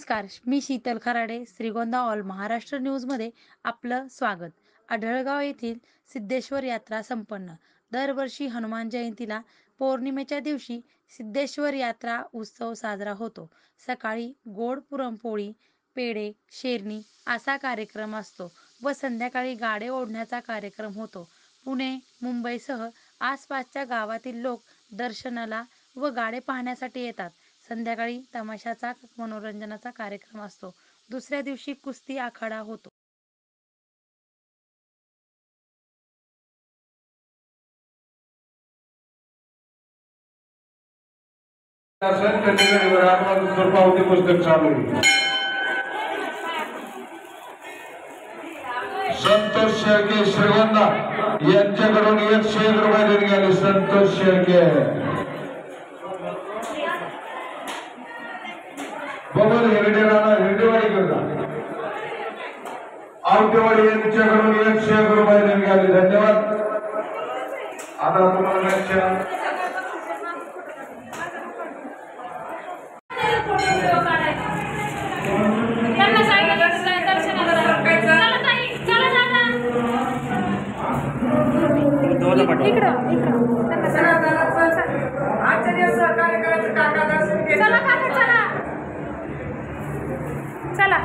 नमस्कार, मी शीतल खराडे. श्रीगोंदा ऑल महाराष्ट्र न्यूजमध्ये आपलं स्वागत. आढळगाव येथील सिद्धेश्वर यात्रा संपन्न. दरवर्षी हनुमान जयंतीला पौर्णिमेच्या दिवशी सिद्धेश्वर यात्रा उत्सव साजरा होतो. सकाळी गोड पुरणपोळी, पेढे, शेरणी असा कार्यक्रम असतो व संध्याकाळी गाडे ओढण्याचा कार्यक्रम होतो. पुणे, मुंबईसह आसपासच्या गावातील लोक दर्शनाला व गाडे पाहण्यासाठी येतात. संध्याकाळी तमाशाचा मनोरंजनाचा कार्यक्रम असतो. दुसऱ्या दिवशी कुस्ती आखाडा होतो. पुस्तक चालू आहे. संतोष शेळके श्रीगोंदा यांच्याकडून 101 रुपये देण्यात आले. संतोष शेळके, बबल हेगडे राणा हेगडेवाडी करता आवटेवाडी यांच्याकडून 101 रुपये देण्यात आले. धन्यवाद. आता तुम्हाला चला